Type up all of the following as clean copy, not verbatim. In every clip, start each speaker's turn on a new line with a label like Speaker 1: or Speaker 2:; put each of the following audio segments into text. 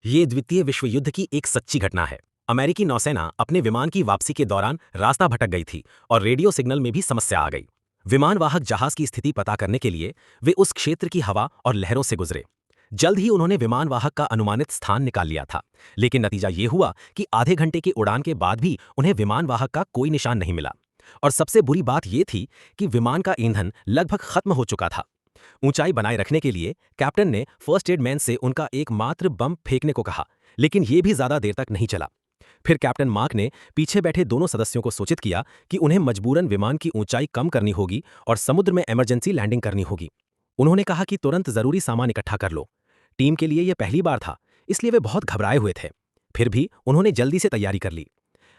Speaker 1: ये द्वितीय विश्व युद्ध की एक सच्ची घटना है। अमेरिकी नौसेना अपने विमान की वापसी के दौरान रास्ता भटक गई थी और रेडियो सिग्नल में भी समस्या आ गई। विमानवाहक जहाज की स्थिति पता करने के लिए वे उस क्षेत्र की हवा और लहरों से गुजरे। जल्द ही उन्होंने विमानवाहक का अनुमानित स्थान निकाल लिया था, लेकिन नतीजा ये हुआ कि आधे घंटे की उड़ान के बाद भी उन्हें विमानवाहक का कोई निशान नहीं मिला। और सबसे बुरी बात यह थी कि विमान का ईंधन लगभग खत्म हो चुका था। ऊंचाई बनाए रखने के लिए कैप्टन ने फर्स्ट एड मैन से उनका एकमात्र बम फेंकने को कहा, लेकिन यह भी ज्यादा देर तक नहीं चला। फिर कैप्टन मार्क ने पीछे बैठे दोनों सदस्यों को सूचित किया कि उन्हें मजबूरन विमान की ऊंचाई कम करनी होगी और समुद्र में इमरजेंसी लैंडिंग करनी होगी। उन्होंने कहा कि तुरंत जरूरी सामान इकट्ठा कर लो। टीम के लिए यह पहली बार था, इसलिए वे बहुत घबराए हुए थे। फिर भी उन्होंने जल्दी से तैयारी कर ली।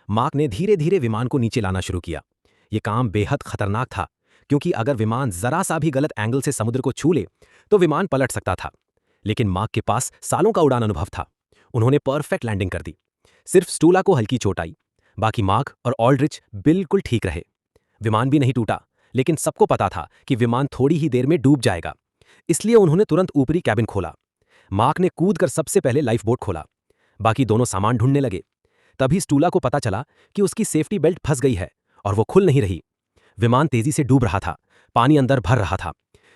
Speaker 1: मार्क ने धीरे धीरे विमान को नीचे लाना शुरू किया। यह काम बेहद खतरनाक था, क्योंकि अगर विमान जरा सा भी गलत एंगल से समुद्र को छू ले तो विमान पलट सकता था। लेकिन मार्क के पास सालों का उड़ान अनुभव था। उन्होंने परफेक्ट लैंडिंग कर दी। सिर्फ स्टूला को हल्की चोट आई। बाकी मार्क और ऑल्ड्रिच बिल्कुल ठीक रहे। विमान भी नहीं टूटा, लेकिन सबको पता था कि विमान थोड़ी ही देर में डूब जाएगा। इसलिए उन्होंने तुरंत ऊपरी कैबिन खोला। मार्क ने कूदकर सबसे पहले लाइफ बोट खोला। बाकी दोनों सामान ढूंढने लगे। तभी स्टूला को पता चला कि उसकी सेफ्टी बेल्ट फंस गई है और वो खुल नहीं रही। विमान तेजी से डूब रहा था, पानी अंदर भर रहा था।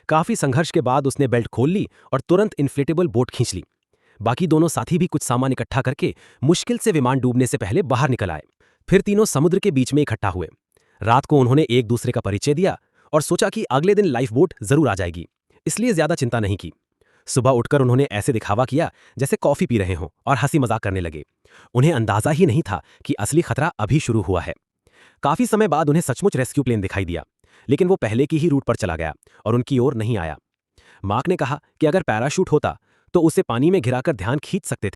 Speaker 1: काफी संघर्ष के बाद उसने बेल्ट खोल ली और तुरंत इन्फ्लेटेबल बोट खींच ली। बाकी दोनों साथी भी कुछ सामान इकट्ठा करके मुश्किल से विमान डूबने से पहले बाहर निकल आए। फिर तीनों समुद्र के बीच में इकट्ठा हुए। रात को उन्होंने एक दूसरे का परिचय दिया और सोचा कि अगले दिन लाइफ बोट जरूर आ जाएगी, इसलिए ज्यादा चिंता नहीं की। सुबह उठकर उन्होंने ऐसे दिखावा किया जैसे कॉफी पी रहे हों और हंसी मजाक करने लगे। उन्हें अंदाजा ही नहीं था कि असली खतरा अभी शुरू हुआ है। काफी समय बाद उन्हें सचमुच रेस्क्यू प्लेन दिखाई दिया, लेकिन वो पहले की ही रूट पर चला गया और उनकी ओर नहीं आया। मार्क ने कहा कि अगर पैराशूट होता तो उसे पानी में गिराकर ध्यान खींच सकते